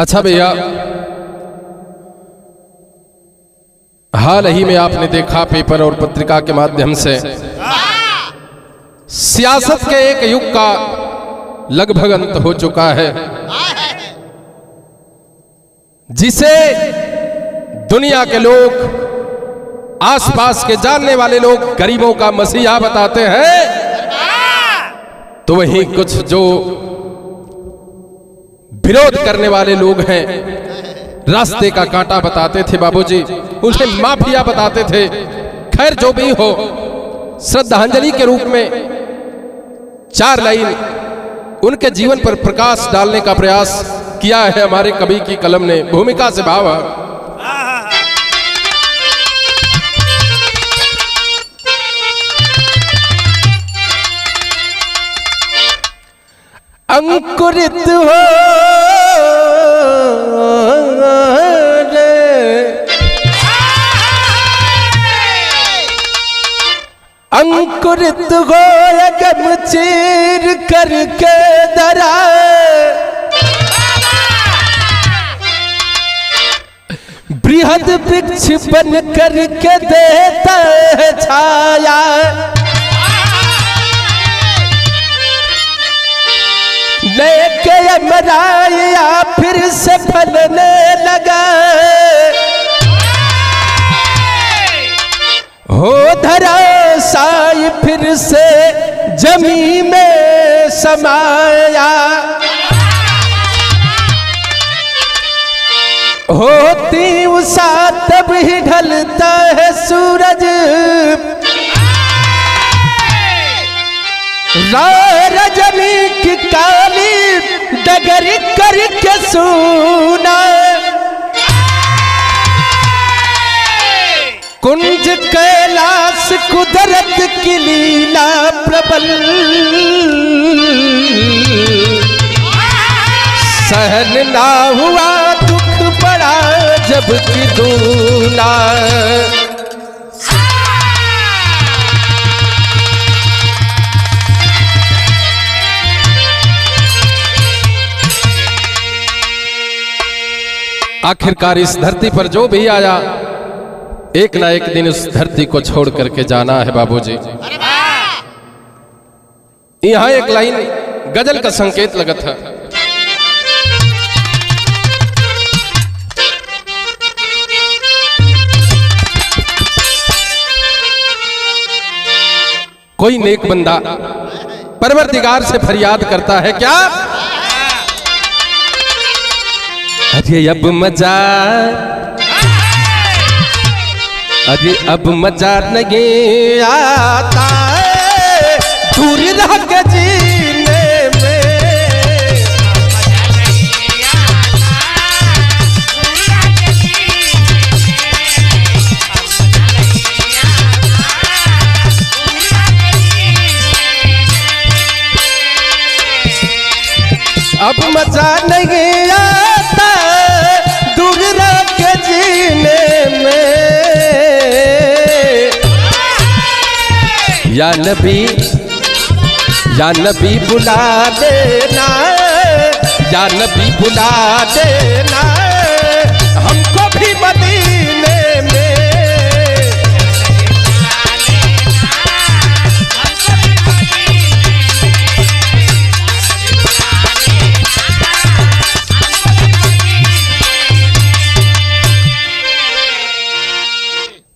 अच्छा भैया, हाल ही में आपने देखा पेपर और पत्रिका के माध्यम से सियासत के एक युग का लगभग अंत हो चुका है, जिसे दुनिया के लोग, आसपास के जानने वाले लोग गरीबों का मसीहा बताते हैं, तो वहीं कुछ जो विरोध करने वाले लोग हैं रास्ते का कांटा बताते थे बाबूजी, उन्हें माफिया बताते थे। खैर जो भी हो, श्रद्धांजलि के रूप में 4 लाइन उनके जीवन पर प्रकाश डालने का प्रयास किया है हमारे कवि की कलम ने। भूमिका से भाव अंकुरित हो अंकुरित हो अगम चीर करके दरा, बृहद वृक्ष बन करके देता है छाया, लेके अमराया फिर से फलने लगा, हो धरा साई फिर से जमी में समाया, होती उषा तब ही ढलता है सूरज, रजनी की काली डगरी करके सुना, कुंज कैलाश कुदरत की लीला प्रबल, सहन ना हुआ दुख बड़ा जब की दूना, आखिरकार इस धरती पर जो भी आया एक ना एक दिन उस धरती को छोड़ करके जाना है बाबूजी। यहां एक लाइन गजल का संकेत लगा था, कोई नेक बंदा परवरदिगार से फरियाद करता है क्या, अरे अब मजा, अरे अब मजा नहीं आता दूर रह के जीने में, अब मजा नहीं आता दूर रह के जीने में, या नबी बुला देना, या नबी बुला देना हमको भी मदीने में,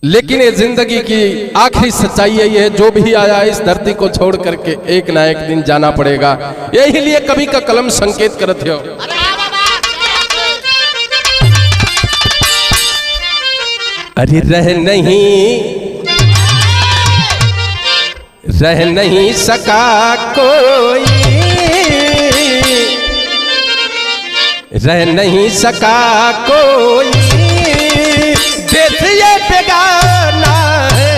लेकिन ये जिंदगी की आखिरी सच्चाई है, ये जो भी आया इस धरती को छोड़ करके एक ना एक दिन जाना पड़ेगा। यही लिए कवि का कलम संकेत करते हो, अरे रह नहीं सका कोई, रह नहीं सका कोई देश ये बेगाना है,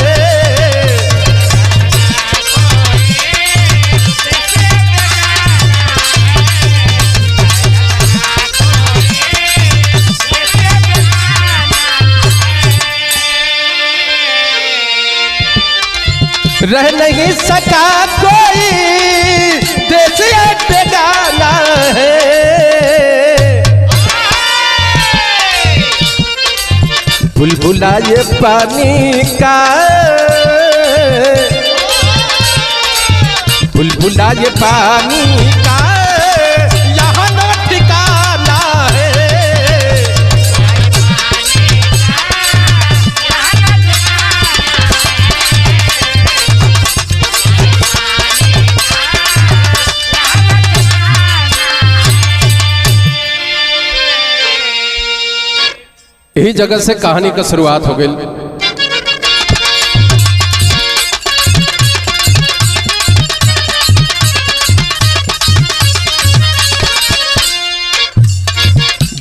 रह नहीं सका कोई देश ये बेगाना है, बुलबुला ये पानी का, बुलबुला ये पानी का यहाँ न ठिकाना है। यही जगह से कहानी का शुरुआत हो गई।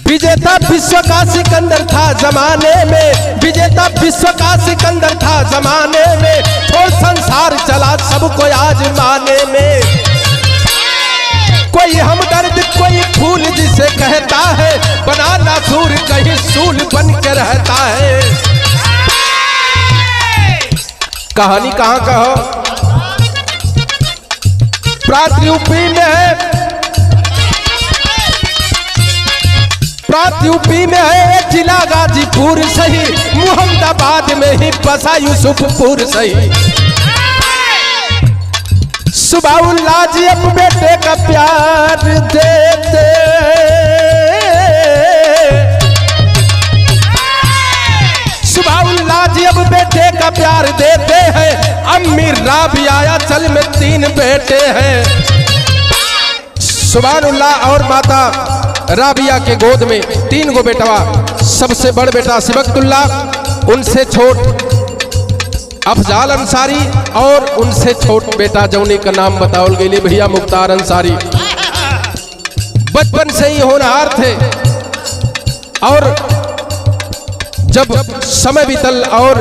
विजेता विश्व का सिकंदर था जमाने में, विजेता विश्व का सिकंदर था जमाने में, और संसार चला सबको आजमाने में। कोई हमदर्द कोई फूल जिसे कहता है, बनाना सूर कहीं सूल बन के रहता है। कहानी कहाँ का हो? प्रांत यूपी में है, प्रांत यूपी में है, जिला गाजीपुर सही, मुहम्मदाबाद में ही बसा यूसुफपुर सही। सुबाउल्लाह जी अब बेटे का प्यार देते, सुबाउल्लाह जी अब बेटे का प्यार देते हैं। अम्मी राबिया चल में 3 बेटे हैं। सुबाउल्लाह और माता राबिया के गोद में 3 गो बेटवा। सबसे बड़ बेटा सिबकतुल्लाह, उनसे छोट अफजाल अंसारी, और उनसे छोट बेटा जौनी का नाम बताओल गई भैया मुख्तार अंसारी। बचपन से ही होनहार थे, और जब समय बीतल और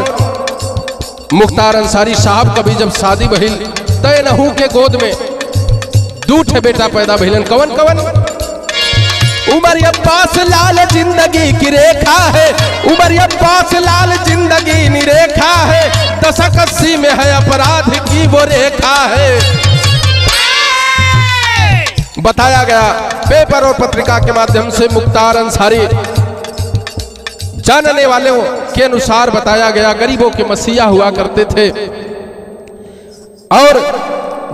मुख्तार अंसारी साहब कभी जब शादी भइल तय नहू के गोद में 2 बेटा पैदा भइलन। कवन कवन? उमर अब्बास लाल जिंदगी की रेखा है, उमर अब्बास लाल जिंदगी की रेखा है, दशक 80 में है अपराध की वो रेखा है। बताया गया पेपर और पत्रिका के माध्यम से, मुख्तार अंसारी जानने वालों के अनुसार बताया गया गरीबों के मसीहा हुआ करते थे। और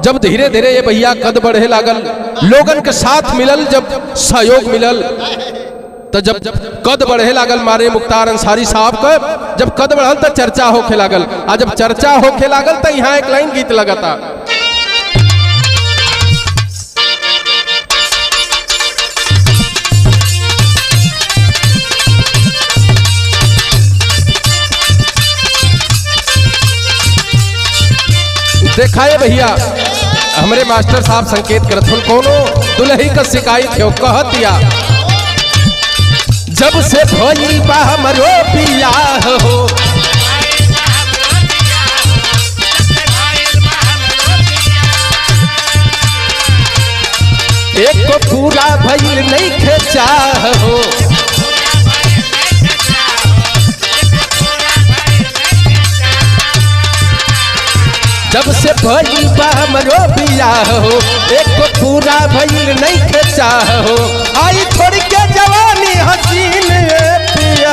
जब धीरे धीरे ये भैया कद बढ़े लागल, लोगन के साथ मिलल, जब सहयोग मिलल, तो जब कद बढ़े लागल मारे मुख्तार अंसारी साहब का, जब कद बढ़ल तो चर्चा होके लागल। आ जब चर्चा होके लागल तो यहाँ एक लाइन गीत लगता। देखा है भैया, हमारे मास्टर साहब संकेत करत हो, कोनो दुल्ही का शिकायत हो, कह दिया जब से भइल बा हमरो बियाह हो, एक को पूरा भइल नहीं खेचा हो, जब से भइल बा हमरो बियाह हो, एक को पूरा भइल नहीं खेचा हो। आई छोड़ के जवानी हसीन पिया,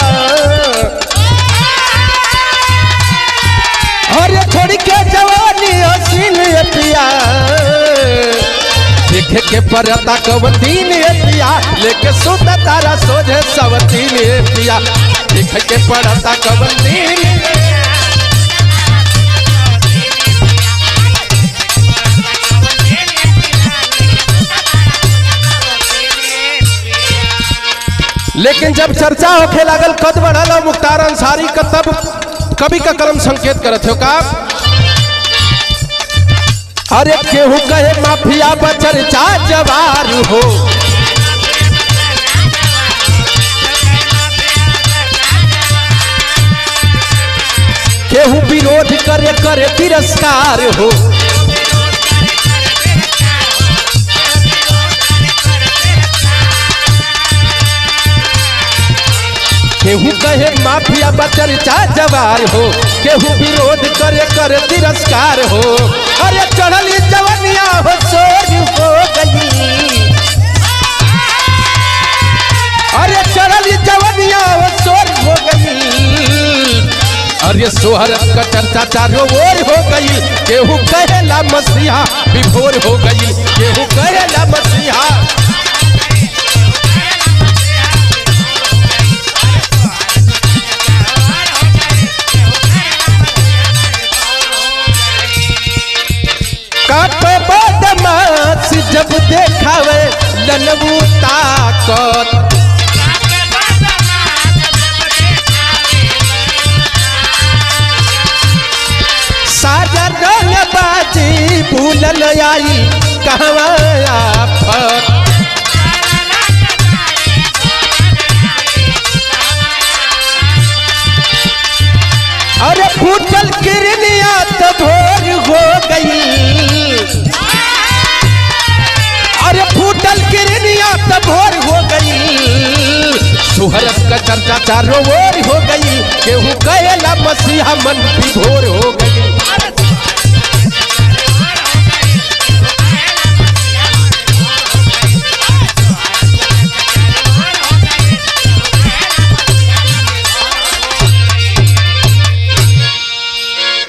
अरे छोड़ के जवानी हसीन पिया, देखे के परता कवन दिन पिया, लेके सुत तारा सोझे सवतीन पिया, देखे के परता कवन दिन। लेकिन जब चर्चा होके लागल, कद बढ़ल मुख्तार अंसारी का, तब कवि का कलम संकेत करत हो का, अरे केहू कहे माफिया बचर्चा जवार हो, केहू विरोध करे करे तिरस्कार हो, केहू कहे माफिया बचर्चा जवार हो, केहू विरोध करे करे तिरस्कार हो। अरे चढ़ली जवनिया हो सोर हो गई, अरे चढ़ली जवनिया हो सोर हो गई, सोहरत का चर्चा चारों ओर हो गई, केहू कहेला मसीहा विभोर हो गई, केहू कहेला मसीहा। काटे बदमाश जब देखावे लनबू ताकत, साजा रंगबाजी भूलल आई कहवा आफत। अरे फूटल किरनिया तो भोर हो गई, अरे फूटल किरनिया तो भोर हो गई, सोहरत का चर्चा चारों ओर हो गई, केहू कहेला मसीहा मन विभोर हो गई।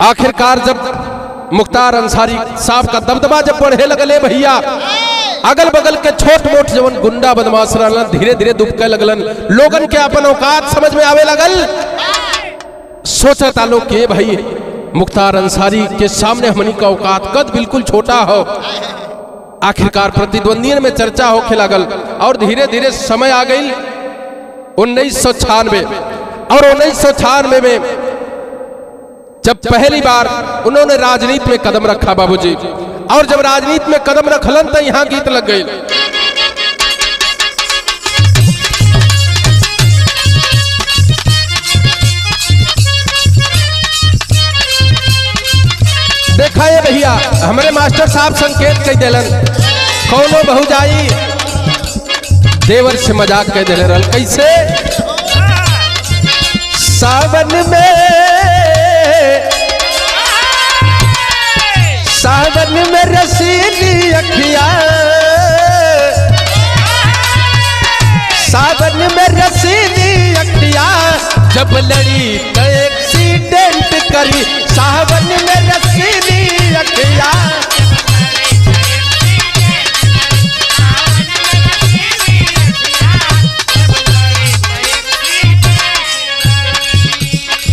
आखिरकार जब मुख्तार अंसारी साहब का दबदबा जब बढ़े लगले भैया, अगल बगल के छोट मोट जवन गुंडा बदमाश रहलन धीरे धीरे दुबके लगलन, लोगन के अपन औकात समझ में आवे लगल। सोचता लोग के भाई मुख्तार अंसारी के सामने हमनी का औकात कद बिल्कुल छोटा हो। आखिरकार प्रतिद्वंदियों में चर्चा होके लगल और धीरे धीरे समय आ गई 1996 और 1996 में जब पहली बार उन्होंने राजनीति में कदम रखा बाबूजी, और जब राजनीति में कदम रखलन तो यहां गीत लग गई। देखा ये भैया हमारे मास्टर साहब संकेत कह दिलन, कौनो बहु जाई देवर से मजाक कह दिले रहल। कैसे? सावन में रसीली अखिया, सावन में रसीली अखिया, जब लड़ी तो एक्सीडेंट करी, सावन में रसीली अखिया।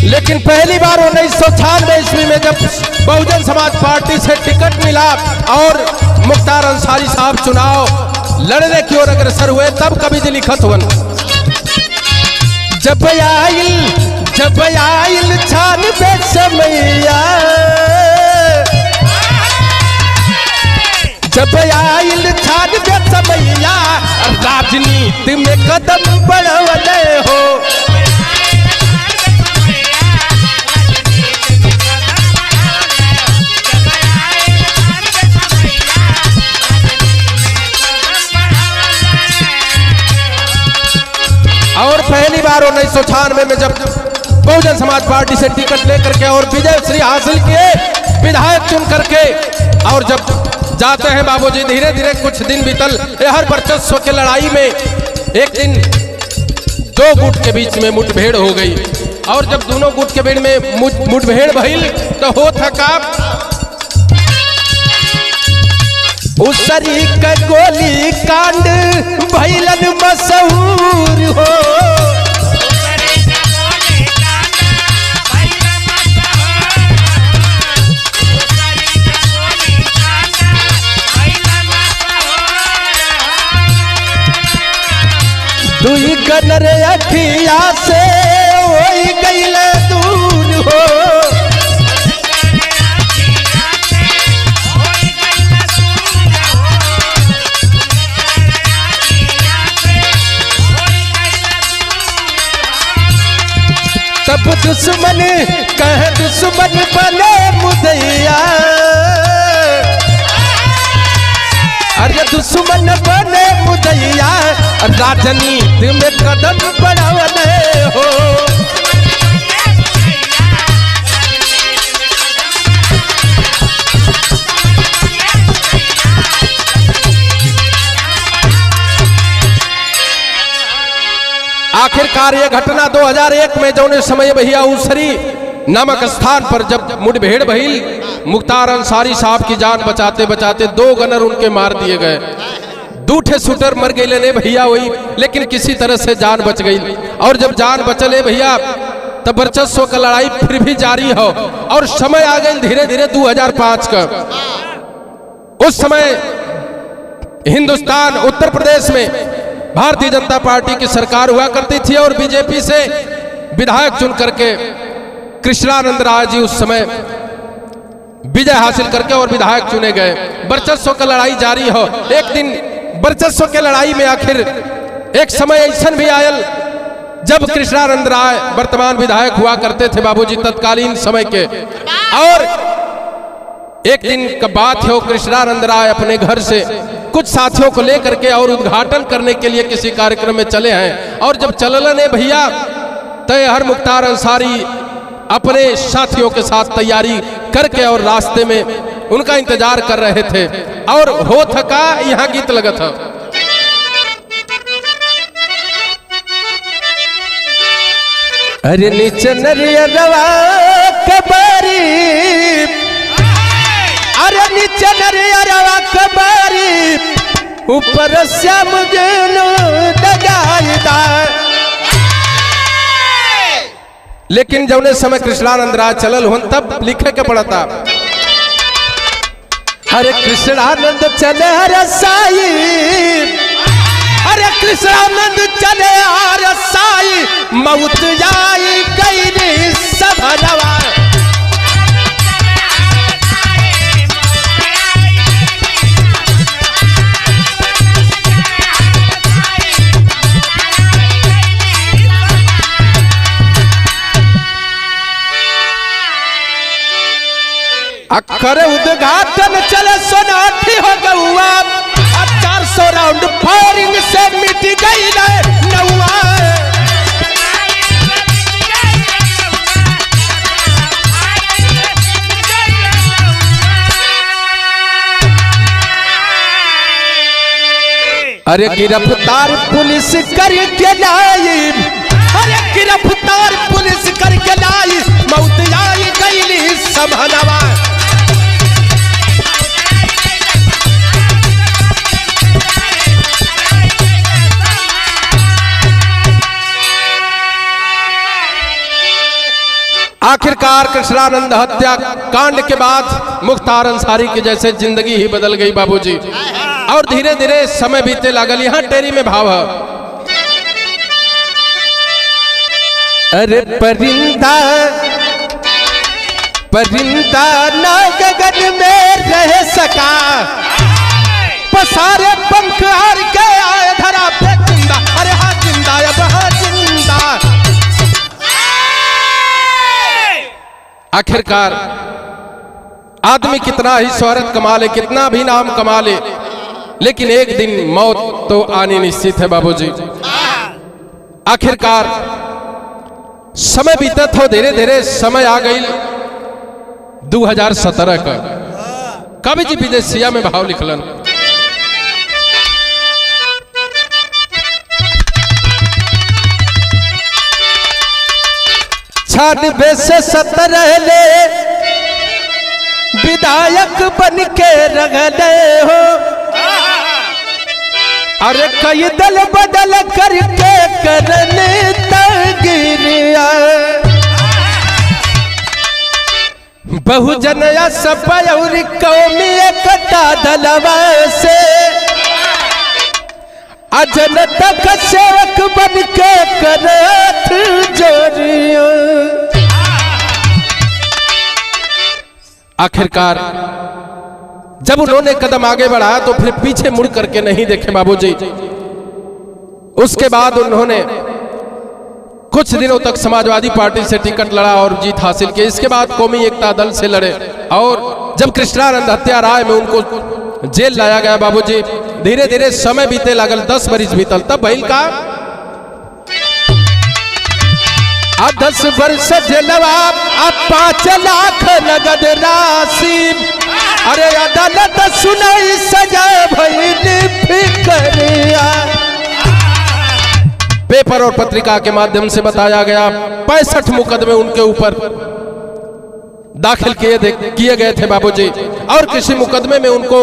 लेकिन पहली बार 1996 ईस्वी में जब बहुजन समाज पार्टी से टिकट मिला और मुख्तार अंसारी साहब चुनाव लड़ने की ओर अग्रसर हुए, तब कवि जी लिखत हुआ, जब आइल छान पे समैया, जब आइल छान पे समैया, राजनीति में कदम बढ़वले हो। और पहली बार 1996 में जब बहुजन समाज पार्टी से टिकट लेकर के और विजय श्री हासिल किए विधायक चुन करके, और जब जाते हैं बाबूजी धीरे धीरे कुछ दिन बीतल, हर वर्चस्व के लड़ाई में एक दिन दो गुट के बीच में मुठभेड़ हो गई, और जब दोनों गुट के बीच में मुठभेड़ भइल तो हो थका उसरी का गोली कांड भइलन मशहूर हो। दुई कनर अखिया से होई गइल दूर हो, तब दुश्मन कह दुश्मन बने मुदैया, अरे दुश्मन बने मुदैया, राजनीति में कदम बढ़ावले हो। आखिरकार ये घटना 2001 में जौने समय भैया उसरी नामक स्थान पर जब मुठभेड़ भइल, मुख्तार अंसारी साहब की जान बचाते बचाते 2 गनर उनके मार दिए गए। 2 ठे शूटर मर गए ने भैया वही, लेकिन किसी तरह से जान बच गई। और जब जान बचले भैया तब वर्चस्व का लड़ाई फिर भी जारी हो और समय आ गई धीरे धीरे 2005 का। उस समय हिंदुस्तान उत्तर प्रदेश में भारतीय जनता पार्टी की सरकार हुआ करती थी और बीजेपी से विधायक चुन करके कृष्णानंद राय जी उस समय विजय हासिल करके और विधायक चुने गए। वर्चस्व का लड़ाई जारी हो। एक दिन वर्चस्व के लड़ाई में आखिर एक समय ऐसा भी आयल जब कृष्णानंद राय वर्तमान विधायक हुआ करते थे बाबूजी तत्कालीन समय के। और एक दिन का बात है, कृष्णानंद राय अपने घर से कुछ साथियों को लेकर के और उद्घाटन करने के लिए किसी कार्यक्रम में चले हैं। और जब चलने भैया तय हर मुख्तार अंसारी अपने साथियों के साथ तैयारी करके और रास्ते में उनका इंतजार कर रहे थे। और हो थका यहाँ गीत लगा था, अरे नीचे नरियरवा कबारी, अरे नीचे नरियरवा कबारी, ऊपर श्याम गेनो दगाईदार। लेकिन जब ने समय कृष्णानंद राय चलल हो तब लिखे के पड़ा था, अरे कृष्णानंद चले रसाई, अरे कृष्णानंद चले रसाई, मौत आई गई सभनवा। अखर उद्घाटन चले सोनाठी हो गौआ, 400 राउंड फायरिंग से मिट गई नौआ। अरे गिरफ्तार पुलिस करके लाई, अरे गिरफ्तार पुलिस करके लाई, मौत आई गई सभनवा। आखिरकार कृष्णानंद हत्या कांड के बाद मुख्तार अंसारी की जैसे जिंदगी ही बदल गई बाबूजी। और धीरे धीरे समय बीते लागल। यहाँ टेरी में भाव है, अरे परिंदा परिंदा ना गगन में रह सका, पसारे पंख हार के आए धरा पे जिंदा, अरे हाँ जिंदा अब हाँ जिंदा। आखिरकार आदमी कितना ही शोहरत कमा ले, कितना भी नाम कमा ले, लेकिन एक दिन मौत तो आनी निश्चित है बाबूजी। आखिरकार समय बीतत हो, धीरे धीरे समय आ गई 2017 का। कवि जी विदेशिया में भाव लिखलन, छानबे से 17 ले विधायक बन के रगले हो, अरे कई दल बदल करके करने तगिरिया, बहुजन सपौर कौमी एकता दलवा से, अजनता का सेवक बन के करत जोरियो। आखिरकार जब उन्होंने कदम आगे बढ़ाया तो फिर पीछे मुड़ करके नहीं देखे बाबूजी। उसके बाद उन्होंने कुछ दिनों तक समाजवादी पार्टी से टिकट लड़ा और जीत हासिल की। इसके बाद कौमी एकता दल से लड़े और जब कृष्णानंद हत्या राय में उनको जेल लाया गया बाबूजी। धीरे धीरे समय बीते लागल, 10 बरिस बीतल, तब भइल का 10 वर्ष जेलवा 5 लाख नगद राशि, अरे अदालत सुनाई सजा भइल फिक्रिया। पेपर और पत्रिका के माध्यम से बताया गया 65 मुकदमे उनके ऊपर दाखिल किए गए थे बाबूजी, और किसी मुकदमे में उनको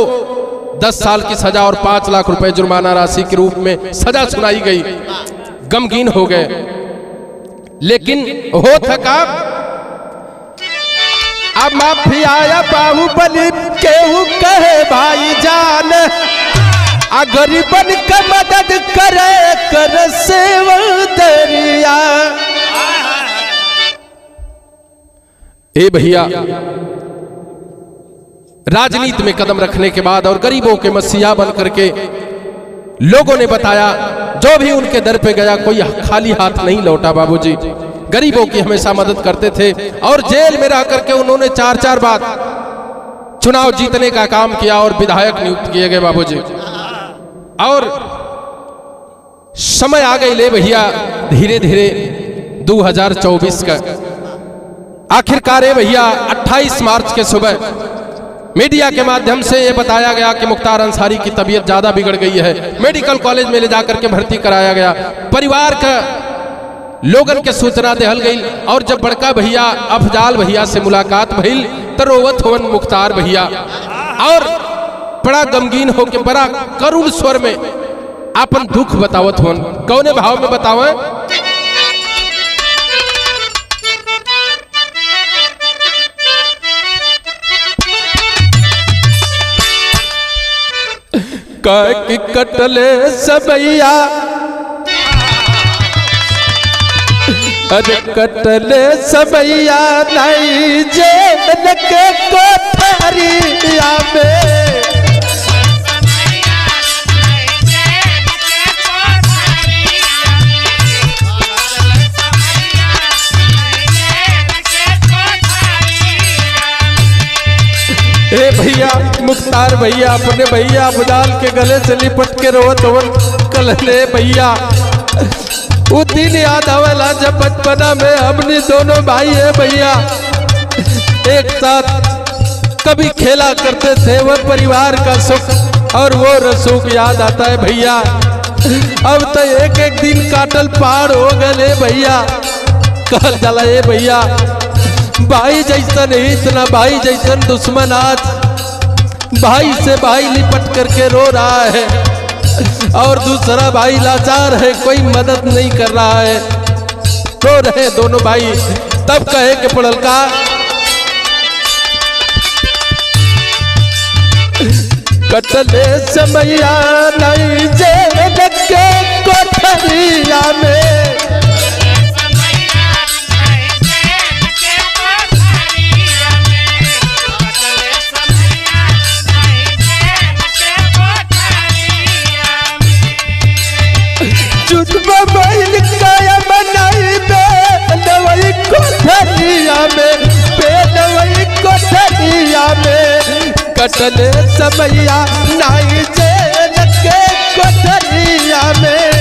10 साल की सजा और 5 लाख रुपए जुर्माना राशि के रूप में सजा सुनाई गई। गमगीन हो गए। लेकिन हो थका अब माफिया आया बाहुबली केहू कहे भाई जान, आ गरीबन का मदद करे कर सेवा दरिया। ए भैया, राजनीति में कदम रखने के बाद और गरीबों के मसीहा बन करके लोगों ने बताया, जो भी उनके दर पे गया कोई खाली हाथ नहीं लौटा बाबूजी। गरीबों की हमेशा मदद करते थे और जेल में रह करके उन्होंने 4-4 बार चुनाव जीतने का काम किया और विधायक नियुक्त किए गए बाबूजी। और समय आ गई ले भैया धीरे धीरे 2024 का। आखिरकार भैया 28 मार्च के सुबह मीडिया के माध्यम से ये बताया गया कि मुख्तार अंसारी की तबीयत ज्यादा बिगड़ गई है। मेडिकल कॉलेज में ले जाकर के भर्ती कराया गया। परिवार का लोगन के सूचना देहल गई और जब बड़का भैया अफजाल भैया से मुलाकात भइल तो रोवत होवन मुख्तार भैया और बड़ा गमगीन होके बड़ा करुण स्वर में अपन दुख बतावत होवन। कौने भाव में बतावे? कि कटले सबैया, अरे कटले सबैया नहीं जेल के कोठरिया में। ए भैया मुख्तार भैया अपने भैया अफजाल के गले से लिपट के रोवत होवन। कलले भैया वो दिन याद आवेला जब बचपना में हमने दोनों भाई है भैया एक साथ कभी खेला करते थे। वह परिवार का सुख और वो रसूख याद आता है भैया। अब तो एक एक दिन काटल पार हो गए भैया। कहल जाला ए भैया भाई जैसन इतना भाई जैसन दुश्मन आज भाई से भाई लिपट करके रो रहा है और दूसरा भाई लाचार है, कोई मदद नहीं कर रहा है। रो रहे दोनों भाई। तब कहे के पड़ल का कटले समैया नहीं जेल के कोठरिया में। कटले समैया नहीं जेल के कोठरिया में।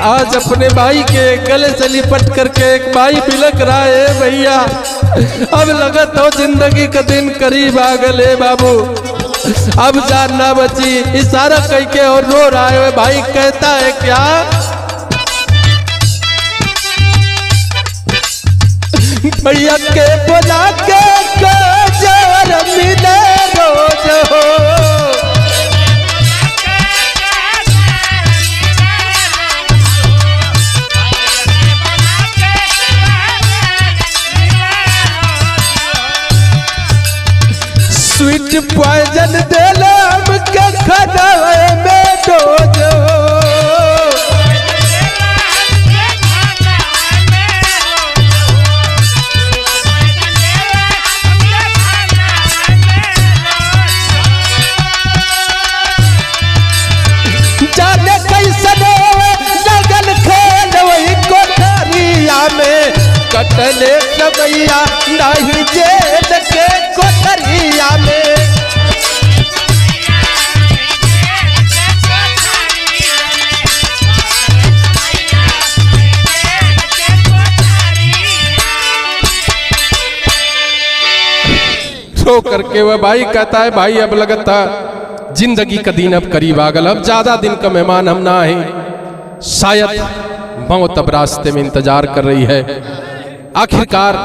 आज अपने भाई के गले से लिपट करके एक भाई बिलक रहा है भैया। अब लगत हो जिंदगी का दिन करीब आ गए बाबू, अब जान ना बची। इशारा कह के और रो रहा है भाई। कहता है क्या भैया के बोला के जार मिले रोज हो। स्वीट पॉइजन देला हमके खड़ावे में डोज। जाने कैसन लगन खेल वही कोठरिया में। कटले समैया नहीं जेल के कोठरिया में। रो करके वह भाई कहता है भाई अब लगता जिंदगी का दिन अब करीब आ गल, अब ज्यादा दिन का मेहमान हम ना है, शायद मौत अब रास्ते में इंतजार कर रही है। आखिरकार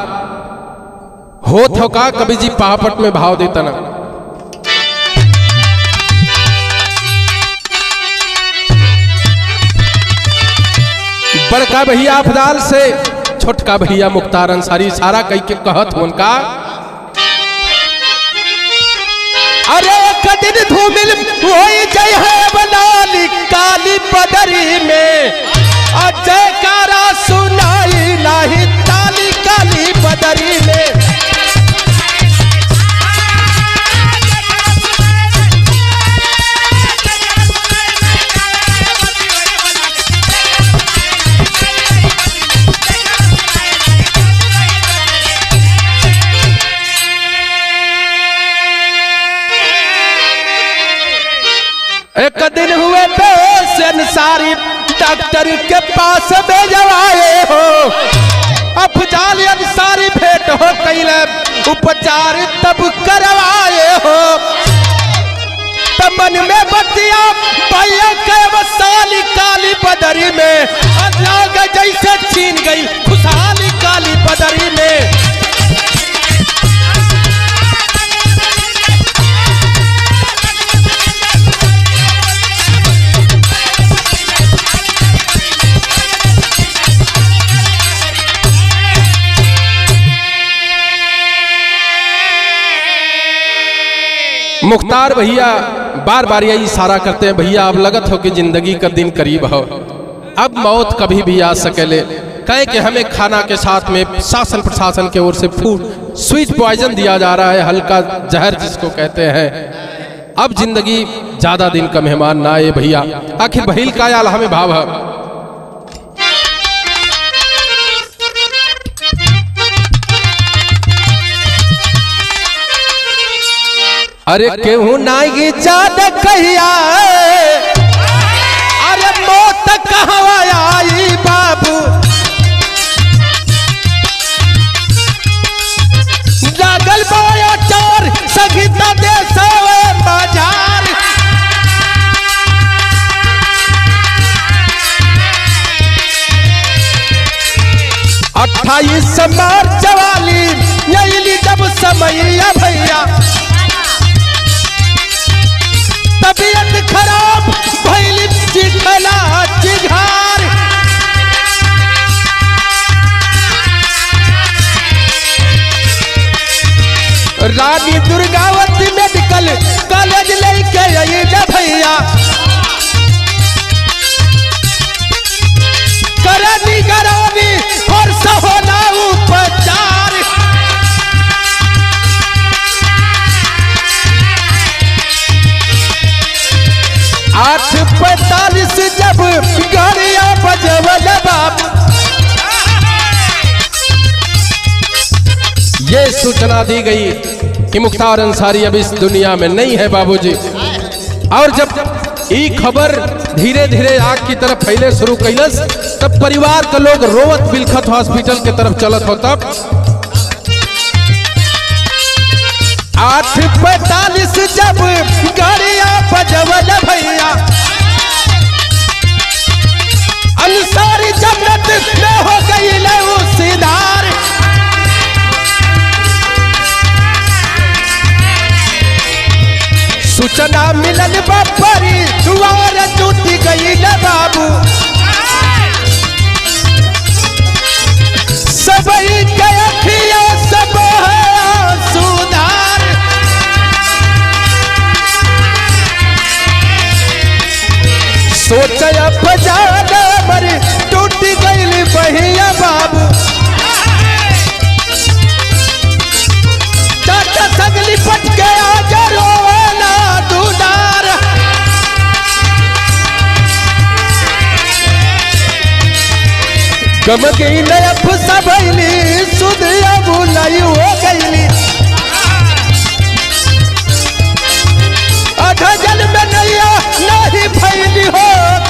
हो तो का कवि जी पापट में भाव देता ना, बड़का भैया अफदाल से छोटका भैया मुख्तार अंसारी सारा कई के कहत हो उनका, अरे कदिन धूमिल वही जय है बनाली काली बदरी में, जयकारा सुनाई नहीं ताली काली बदरी में। एक दिन हुए बेस अंसारी डॉक्टर के पास भेजवाए हो, अफजाल अंसारी भेंट हो कैले उपचार तब करवाए हो, मन में बतिया भैया के वसाली काली बदरी में, अल्लाह जैसे छीन गई खुशहाली काली बदरी में। मुख्तार भैया बार बार यही इशारा करते हैं, भैया अब लगत हो कि जिंदगी का दिन करीब हो, अब मौत कभी भी आ सकेले, कहे कि हमें खाना के साथ में शासन प्रशासन की ओर से फूड स्वीट पॉइजन दिया जा रहा है, हल्का जहर जिसको कहते हैं, अब जिंदगी ज्यादा दिन का मेहमान ना आए भैया। आखिर बहिल का याल हमें भाव है, अरे केहू नाई जान कहिया, अरे मौत कहवा आई बाबू, लागल बाया चार संगीता दे सवे बाजार, अट्ठाईस मार्च वाली यही जब समय भैया, तबीयत खराब भइली चिखला चिघार, रानी दुर्गावती मेडिकल कॉलेज लेके आई भैया, करनी गरानी और सहोना उपचार, आठ 45 जब गाड़िया बजवल बाबू, ये सूचना दी गई कि मुख्तार अंसारी अब इस दुनिया में नहीं है बाबूजी। और जब ये खबर धीरे धीरे आग की तरफ फैले शुरू कैलस, तब परिवार का लोग रोवत बिलखत हॉस्पिटल के तरफ चलत हो, तब 8:45 जब गाड़िया बजवल भैया, अंसारी जन्नत में हो गई उसीदार, सूचना मिलन बपरी दुआर टूटी गई न बाबू, सबई के अखिया सब है सुधार, सोचा बजाना मर टूटी गई बहिया बाबू, चाचा सगली पटके आजा रोना दूदार, गम गई नयफ सबैली सुधिया बुलाई हो गईली, अधजल में नैया नहीं फैली हो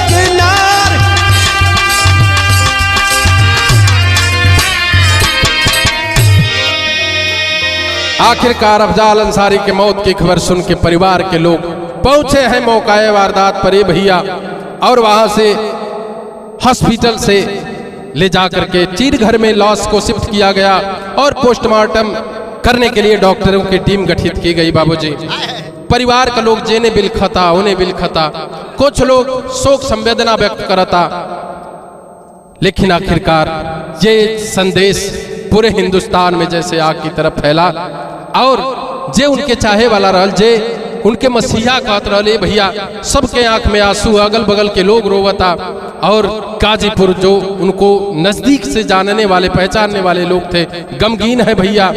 किनार, आखिरकार अफजाल अंसारी के मौत की खबर सुन के परिवार के लोग पहुंचे हैं मौकाए वारदात पर भैया, और वहां से हॉस्पिटल से ले जाकर के चीर घर में लाश को शिफ्ट किया गया और पोस्टमार्टम करने के लिए डॉक्टरों की टीम गठित की गई। बाबूजी, परिवार का लोग जेने बिलखता उन्हें बिलखता, कुछ लोग शोक संवेदना व्यक्त करता, लेकिन आखिरकार ये संदेश पूरे हिंदुस्तान में जैसे आग की तरफ फैला और जे उनके चाहे वाला रहल, जे उनके मसीहा कहत रहले भैया, सबके आंख में आंसू, अगल बगल के लोग रोवता। और गाजीपुर जो उनको नजदीक से जानने वाले पहचानने वाले लोग थे, गमगीन है भैया।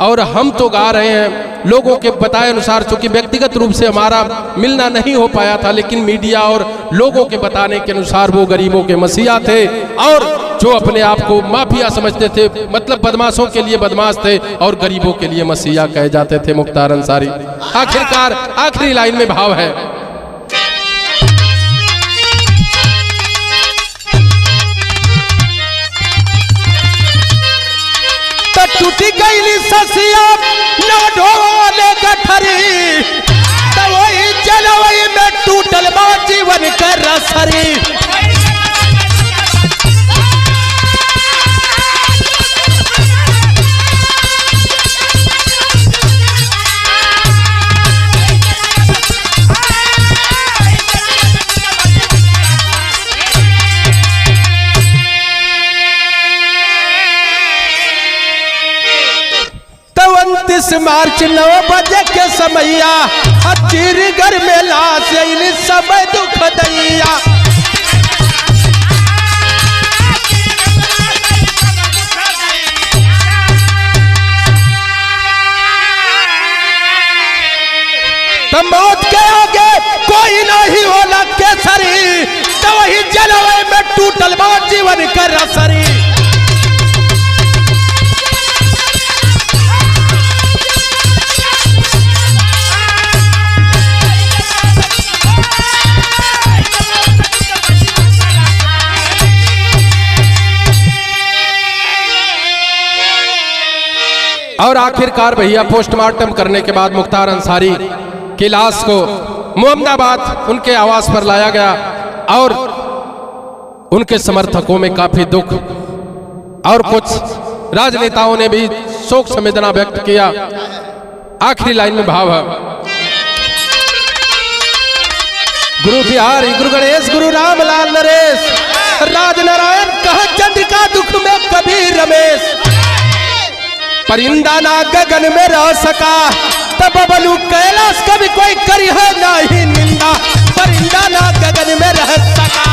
और हम तो गा रहे हैं लोगों के बताए अनुसार, चूंकि व्यक्तिगत रूप से हमारा मिलना नहीं हो पाया था, लेकिन मीडिया और लोगों के बताने के अनुसार वो गरीबों के मसीहा थे और जो अपने आप को माफिया समझते थे, मतलब बदमाशों के लिए बदमाश थे और गरीबों के लिए मसीहा कहे जाते थे मुख्तार अंसारी। आखिरकार आखिरी लाइन में भाव है, टूटी गई ससिया न ढोले गठरी, तो वही जलवई में टूटल बा जीवन कर रसरी। मार्च 9 बजे के समैया, चीर घर में लाश सब दुख दैया। तो मौत के आगे कोई नहीं होला केसरी, तो वही जलवे में टूटल बा जीवन का रसरी। और आखिरकार भैया पोस्टमार्टम करने के बाद मुख्तार अंसारी की लाश को मोहम्मदाबाद उनके आवास पर लाया गया और उनके समर्थकों में काफी दुख और कुछ राजनेताओं ने भी शोक संवेदना व्यक्त किया। आखिरी लाइन में भाव है, गुरु बिहारी, गुरु गणेश, गुरु रामलाल नरेश, राजनारायण कहा चंद्रिका दुख में कबीर रमेश। परिंदा ना गगन में रह सका, तब बबलू कैलाश कभी कोई करी है नहीं निंदा। परिंदा ना गगन में रह सका।